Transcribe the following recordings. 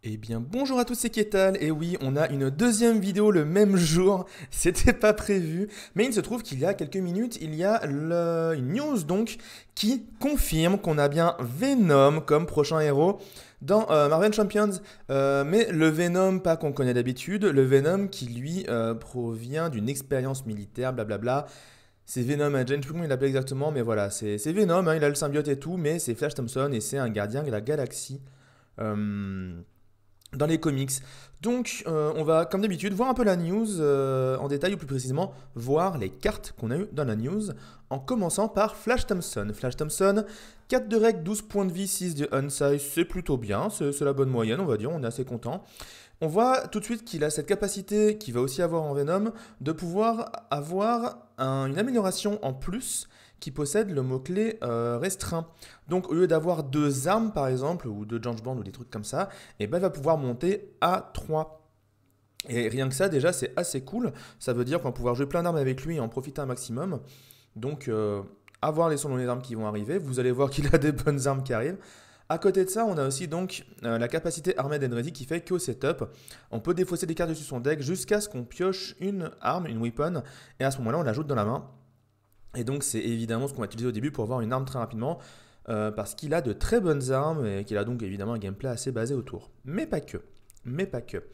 Eh bien bonjour à tous, c'est Ketal, et oui, on a une deuxième vidéo le même jour, c'était pas prévu, mais il se trouve qu'il y a quelques minutes, il y a une news donc qui confirme qu'on a bien Venom comme prochain héros dans Marvel Champions, mais le Venom pas qu'on connaît d'habitude, le Venom qui lui provient d'une expérience militaire, blablabla. C'est Venom, hein, je ne sais plus comment il l'appelle exactement, mais voilà, c'est Venom, hein, il a le symbiote et tout, mais c'est Flash Thompson et c'est un gardien de la galaxie. Euh, dans les comics. Donc, on va, comme d'habitude, voir un peu la news en détail, ou plus précisément, voir les cartes qu'on a eues dans la news, en commençant par Flash Thompson. Flash Thompson, 4 de rec, 12 points de vie, 6 de unsize, c'est plutôt bien, c'est la bonne moyenne, on va dire, on est assez content. On voit tout de suite qu'il a cette capacité, qu'il va aussi avoir en Venom, de pouvoir avoir une amélioration en plus qui possède le mot-clé restreint. Donc au lieu d'avoir deux armes par exemple, ou deux Jange Band ou des trucs comme ça, et ben, il va pouvoir monter à 3. Et rien que ça déjà c'est assez cool, ça veut dire qu'on va pouvoir jouer plein d'armes avec lui et en profiter un maximum. Donc à voir les sons dans les armes qui vont arriver, vous allez voir qu'il a des bonnes armes qui arrivent. À côté de ça, on a aussi donc la capacité Armed and Ready qui fait qu'au setup, on peut défausser des cartes dessus son deck jusqu'à ce qu'on pioche une arme, une weapon, et à ce moment-là, on l'ajoute dans la main. Et donc, c'est évidemment ce qu'on va utiliser au début pour avoir une arme très rapidement, parce qu'il a de très bonnes armes et qu'il a donc évidemment un gameplay assez basé autour. Mais pas que. Mais pas que.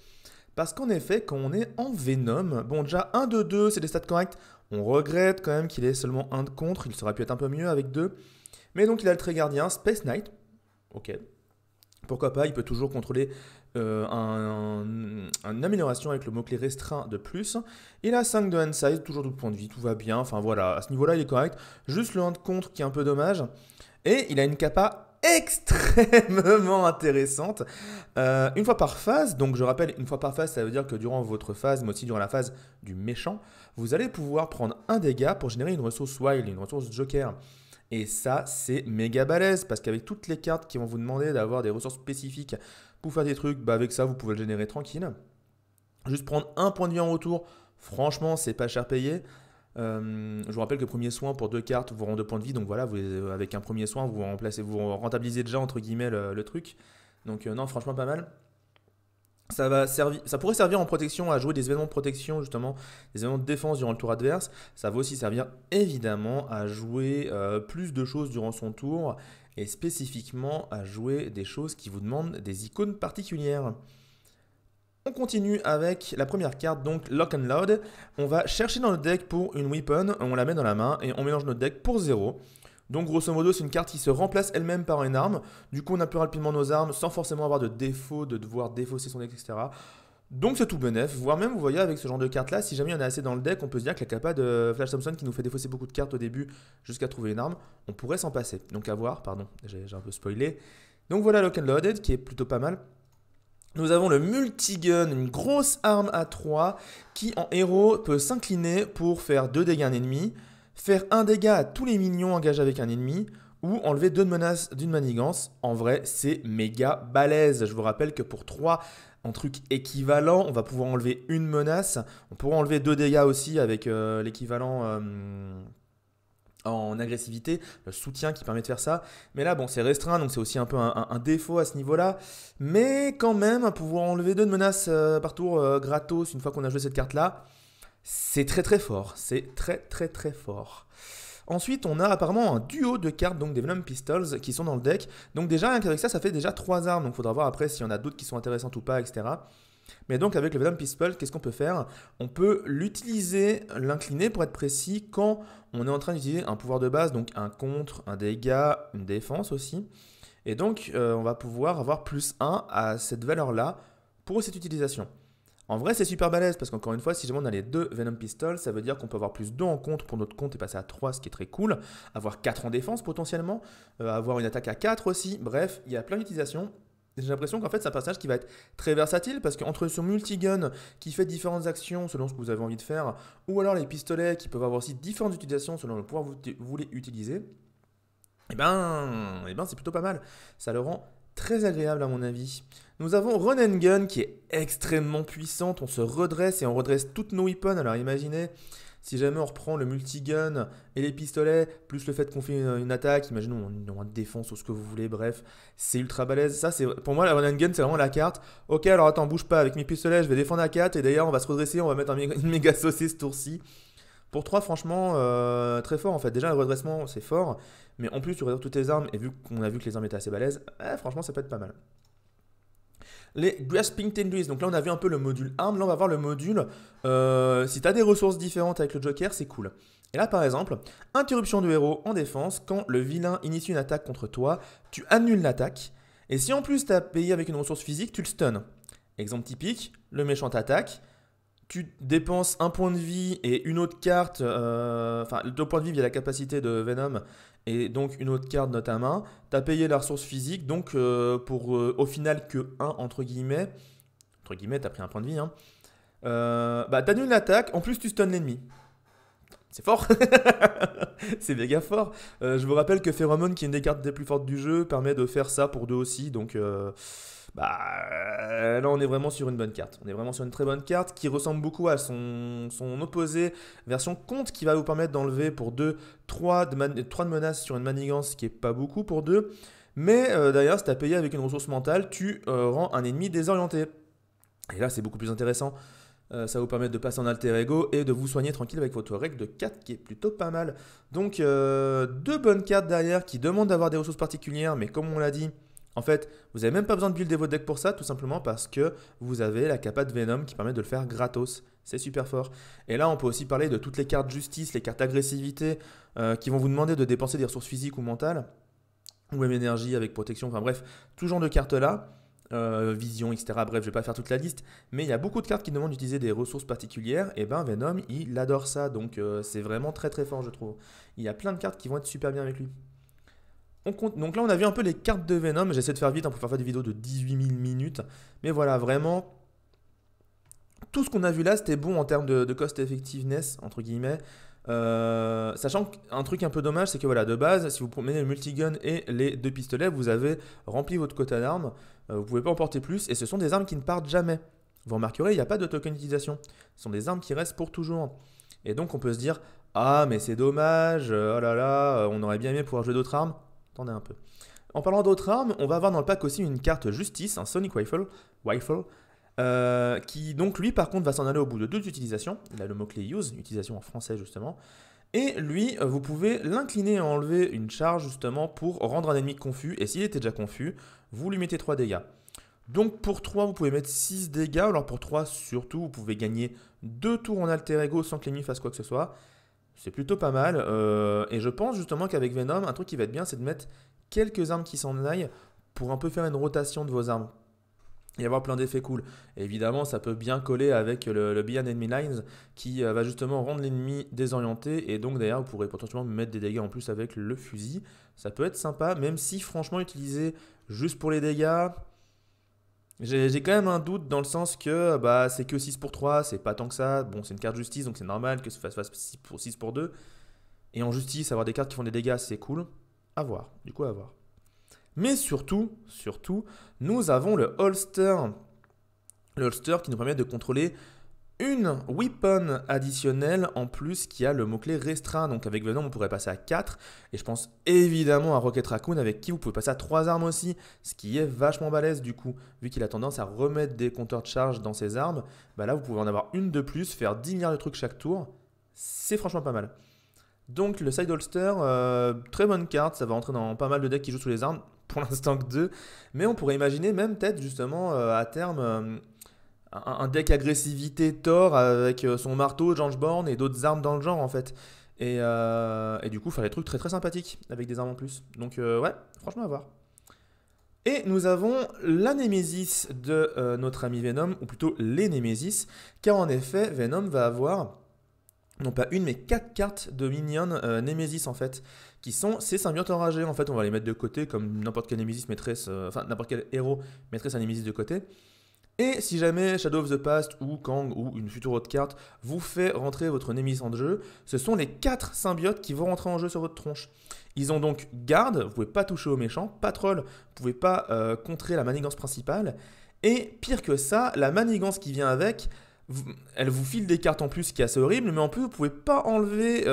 Parce qu'en effet, quand on est en Venom, bon, déjà 1 de 2, c'est des stats corrects. On regrette quand même qu'il ait seulement 1 de contre, il aurait pu être un peu mieux avec 2. Mais donc, il a le trait gardien, Space Knight. Ok. Pourquoi pas, il peut toujours contrôler une amélioration avec le mot-clé restreint de plus. Il a 5 de hand size, toujours 12 points de vie, tout va bien. Enfin voilà, à ce niveau-là, il est correct. Juste le 1 de contre qui est un peu dommage. Et il a une capa extrêmement intéressante. Une fois par phase, donc je rappelle, une fois par phase, ça veut dire que durant votre phase, mais aussi durant la phase du méchant, vous allez pouvoir prendre un dégât pour générer une ressource wild, une ressource joker. Et ça, c'est méga balèze parce qu'avec toutes les cartes qui vont vous demander d'avoir des ressources spécifiques pour faire des trucs, bah avec ça, vous pouvez le générer tranquille. Juste prendre un point de vie en retour, franchement, c'est pas cher payé. Je vous rappelle que premier soin pour deux cartes vous rend 2 points de vie, donc voilà, avec un premier soin, vous remplacez, vous rentabilisez déjà entre guillemets le truc. Donc non, franchement pas mal. Ça pourrait servir en protection à jouer des événements de protection, justement, des événements de défense durant le tour adverse. Ça va aussi servir évidemment à jouer plus de choses durant son tour et spécifiquement à jouer des choses qui vous demandent des icônes particulières. On continue avec la première carte, donc Lock and Load. On va chercher dans le deck pour une weapon, on la met dans la main et on mélange notre deck pour 0. Donc grosso modo, c'est une carte qui se remplace elle-même par une arme. Du coup, on a plus rapidement nos armes sans forcément avoir de défaut, de devoir défausser son deck, etc. Donc c'est tout bénef. Voire même, vous voyez, avec ce genre de carte-là, si jamais il y en a assez dans le deck, on peut se dire que la capa de Flash Thompson qui nous fait défausser beaucoup de cartes au début jusqu'à trouver une arme, on pourrait s'en passer. Donc à voir, pardon, j'ai un peu spoilé. Donc voilà Lock and Loaded qui est plutôt pas mal. Nous avons le multigun, une grosse arme à 3 qui en héros peut s'incliner pour faire 2 dégâts à un ennemi, faire un dégât à tous les minions engagés avec un ennemi, ou enlever 2 de menaces d'une manigance. En vrai, c'est méga balèze. Je vous rappelle que pour 3 en truc équivalent, on va pouvoir enlever une menace. On pourra enlever 2 dégâts aussi avec l'équivalent en agressivité, le soutien qui permet de faire ça. Mais là, bon, c'est restreint, donc c'est aussi un peu un défaut à ce niveau-là. Mais quand même, pouvoir enlever 2 de menaces par tour gratos une fois qu'on a joué cette carte-là, c'est très très fort. C'est très très très fort. Ensuite, on a apparemment un duo de cartes, donc des Venom Pistols, qui sont dans le deck. Donc déjà, rien qu'avec ça, ça fait déjà 3 armes. Donc il faudra voir après s'il y en a d'autres qui sont intéressantes ou pas, etc. Mais donc avec le Venom Pistol, qu'est-ce qu'on peut faire? On peut l'utiliser, l'incliner pour être précis, quand on est en train d'utiliser un pouvoir de base, donc un contre, un dégât, une défense aussi. Et donc on va pouvoir avoir plus 1 à cette valeur-là pour cette utilisation. En vrai, c'est super balèze parce qu'encore une fois, si jamais on a les 2 Venom Pistols, ça veut dire qu'on peut avoir plus 2 en contre pour notre compte et passer à 3, ce qui est très cool. Avoir 4 en défense potentiellement, avoir une attaque à 4 aussi. Bref, il y a plein d'utilisations. J'ai l'impression qu'en fait, c'est un personnage qui va être très versatile parce qu'entre son multigun qui fait différentes actions selon ce que vous avez envie de faire, ou alors les pistolets qui peuvent avoir aussi différentes utilisations selon le pouvoir que vous voulez utiliser, et ben c'est plutôt pas mal. Ça le rend très agréable à mon avis. Nous avons Run and Gun qui est extrêmement puissante. On se redresse et on redresse toutes nos weapons. Alors imaginez, Si jamais on reprend le multigun et les pistolets, plus le fait qu'on fait une attaque, imaginons on a une défense ou ce que vous voulez, bref, c'est ultra balèze. Ça, c'est pour moi, la run and gun, c'est vraiment la carte. Ok, alors attends, bouge pas, avec mes pistolets, je vais défendre à 4 et d'ailleurs, on va se redresser, on va mettre une méga saucisse ce tour-ci. Pour 3, franchement, très fort en fait. Déjà, le redressement, c'est fort, mais en plus, tu réserves toutes tes armes et vu qu'on a vu que les armes étaient assez balèzes, franchement, ça peut être pas mal. Les Grasping Tendrils, donc là on a vu un peu le module arme, là on va voir le module, si tu as des ressources différentes avec le Joker, c'est cool. Et là par exemple, interruption de héros en défense, quand le vilain initie une attaque contre toi, tu annules l'attaque, et si en plus tu as payé avec une ressource physique, tu le stun. Exemple typique, le méchant t'attaque, tu dépenses un point de vie et une autre carte, enfin 2 points de vie via la capacité de Venom, et donc une autre carte dans ta main, tu as payé la ressource physique, donc pour au final que 1 entre guillemets, tu as pris un point de vie, hein, bah tu annules l'attaque, en plus tu stuns l'ennemi. C'est fort. C'est méga fort. Je vous rappelle que Pheromone, qui est une des cartes les plus fortes du jeu, permet de faire ça pour 2 aussi, donc là on est vraiment sur une bonne carte. On est vraiment sur une très bonne carte qui ressemble beaucoup à son opposé version compte, qui va vous permettre d'enlever pour 3 de menaces sur une manigance, ce qui est pas beaucoup pour 2. Mais d'ailleurs, si tu as payé avec une ressource mentale, tu rends un ennemi désorienté. Et là c'est beaucoup plus intéressant. Ça va vous permettre de passer en alter ego et de vous soigner tranquille avec votre règle de 4 qui est plutôt pas mal. Donc 2 bonnes cartes derrière qui demandent d'avoir des ressources particulières, mais comme on l'a dit, en fait, vous n'avez même pas besoin de builder votre deck pour ça, tout simplement parce que vous avez la capa de Venom qui permet de le faire gratos. C'est super fort. Et là, on peut aussi parler de toutes les cartes justice, les cartes agressivité, qui vont vous demander de dépenser des ressources physiques ou mentales, ou même énergie avec protection, enfin bref, tout genre de cartes-là. Vision, etc. Bref, je ne vais pas faire toute la liste, mais il y a beaucoup de cartes qui demandent d'utiliser des ressources particulières, et ben Venom, il adore ça, donc c'est vraiment très très fort, je trouve. Il y a plein de cartes qui vont être super bien avec lui. Donc là, on a vu un peu les cartes de Venom, j'essaie de faire vite pour faire des vidéos de 18 000 minutes, mais voilà, vraiment, tout ce qu'on a vu là, c'était bon en termes de cost effectiveness, entre guillemets. Sachant qu'un truc un peu dommage, c'est que voilà, de base, si vous prenez le multigun et les 2 pistolets, vous avez rempli votre quota d'armes, vous ne pouvez pas en porter plus, et ce sont des armes qui ne partent jamais. Vous remarquerez, il n'y a pas de token d'utilisation. Ce sont des armes qui restent pour toujours. Et donc on peut se dire, ah mais c'est dommage, oh là là, on aurait bien aimé pouvoir jouer d'autres armes. Attendez un peu. En parlant d'autres armes, on va avoir dans le pack aussi une carte justice, un Sonic Rifle, qui donc lui par contre va s'en aller au bout de 2 utilisations. Il a le mot-clé use, utilisation en français justement. Et lui, vous pouvez l'incliner et enlever une charge justement pour rendre un ennemi confus. Et s'il était déjà confus, vous lui mettez 3 dégâts. Donc pour 3, vous pouvez mettre 6 dégâts. Alors pour 3, surtout, vous pouvez gagner 2 tours en alter ego sans que l'ennemi fasse quoi que ce soit. C'est plutôt pas mal. Et je pense justement qu'avec Venom, un truc qui va être bien, c'est de mettre quelques armes qui s'en aillent pour un peu faire une rotation de vos armes. Et avoir plein d'effets cool. Et évidemment, ça peut bien coller avec le Beyond Enemy Lines qui va justement rendre l'ennemi désorienté. Et donc d'ailleurs, vous pourrez potentiellement mettre des dégâts en plus avec le fusil. Ça peut être sympa, même si franchement, utiliser juste pour les dégâts, j'ai quand même un doute dans le sens que c'est que 6 pour 3, c'est pas tant que ça. Bon, c'est une carte justice, donc c'est normal que ça fasse 6 pour 2. Et en justice, avoir des cartes qui font des dégâts, c'est cool. À voir, du coup à voir. Mais surtout, nous avons le holster. Le holster qui nous permet de contrôler une weapon additionnelle en plus qui a le mot-clé restreint. Donc avec Venom, on pourrait passer à 4. Et je pense évidemment à Rocket Raccoon avec qui vous pouvez passer à 3 armes aussi. Ce qui est vachement balèze du coup. Vu qu'il a tendance à remettre des compteurs de charge dans ses armes. Là, vous pouvez en avoir une de plus, faire 10 milliards de trucs chaque tour. C'est franchement pas mal. Donc le side holster, très bonne carte. Ça va rentrer dans pas mal de decks qui jouent sous les armes. Pour l'instant que 2. Mais on pourrait imaginer même peut-être justement à terme un deck agressivité Thor avec son marteau, Jangeborn et d'autres armes dans le genre en fait. Et du coup faire des trucs très très sympathiques avec des armes en plus. Donc ouais, franchement à voir. Et nous avons la Némésis de notre ami Venom, ou plutôt les Némésis, car en effet Venom va avoir non pas une mais 4 cartes de minions Némésis en fait, qui sont ces symbiotes enragés. En fait, on va les mettre de côté comme n'importe quel Némésis mettrait, enfin n'importe quel héros mettrait sa Némésis de côté. Et si jamais Shadow of the Past ou Kang ou une future autre carte vous fait rentrer votre Némésis en jeu, ce sont les 4 symbiotes qui vont rentrer en jeu sur votre tronche. Ils ont donc garde, vous ne pouvez pas toucher aux méchants, patrol, vous ne pouvez pas contrer la manigance principale, et pire que ça, la manigance qui vient avec Elle vous file des cartes en plus, ce qui est assez horrible, mais en plus, vous pouvez pas enlever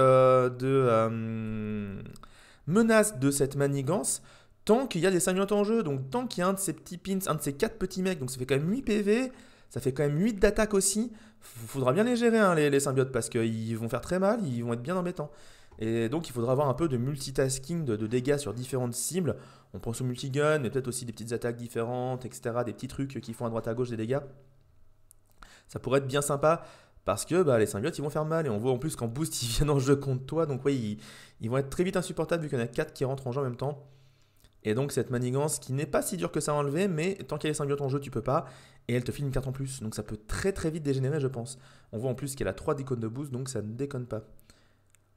menace de cette manigance tant qu'il y a des symbiotes en jeu. Donc, tant qu'il y a un de ces petits pins, un de ces 4 petits mecs, donc ça fait quand même 8 PV, ça fait quand même 8 d'attaque aussi. Faudra bien les gérer, hein, les symbiotes, parce qu'ils vont faire très mal, ils vont être bien embêtants. Et donc, il faudra avoir un peu de multitasking, de dégâts sur différentes cibles. On pense au multigun, mais peut-être aussi des petites attaques différentes, etc. Des petits trucs qui font à droite à gauche des dégâts. Ça pourrait être bien sympa parce que bah, les symbiotes ils vont faire mal et on voit en plus qu'en boost ils viennent en jeu contre toi donc ouais ils vont être très vite insupportables vu qu'il y en a 4 qui rentrent en jeu en même temps. Et donc cette manigance qui n'est pas si dure que ça à enlever mais tant qu'il y a les symbiotes en jeu tu peux pas et elle te file une carte en plus donc ça peut très très vite dégénérer je pense. On voit en plus qu'elle a 3 icônes de boost donc ça ne déconne pas.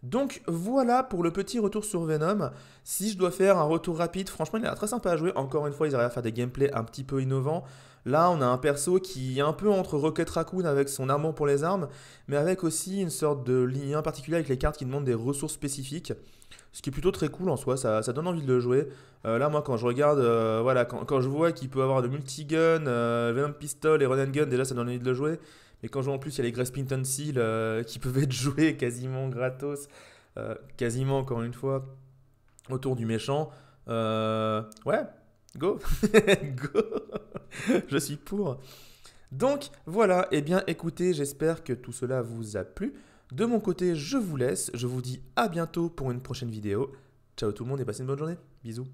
Donc voilà pour le petit retour sur Venom. Si je dois faire un retour rapide, franchement il a l'air très sympa à jouer. Encore une fois, ils arrivent à faire des gameplays un petit peu innovants. Là, on a un perso qui est un peu entre Rocket Raccoon avec son armure pour les armes, mais avec aussi une sorte de lien particulier avec les cartes qui demandent des ressources spécifiques. Ce qui est plutôt très cool en soi, ça donne envie de le jouer. Là, moi, quand je regarde, voilà, quand je vois qu'il peut avoir de multigun, Venom Pistol et Run and Gun, déjà ça donne envie de le jouer. Mais quand je vois en plus, il y a les Grace Pinton Seal qui peuvent être joués quasiment gratos, quasiment encore une fois, autour du méchant. Ouais, go, go, je suis pour. Donc voilà, et bien écoutez, j'espère que tout cela vous a plu. De mon côté, je vous laisse, je vous dis à bientôt pour une prochaine vidéo. Ciao tout le monde et passez une bonne journée. Bisous.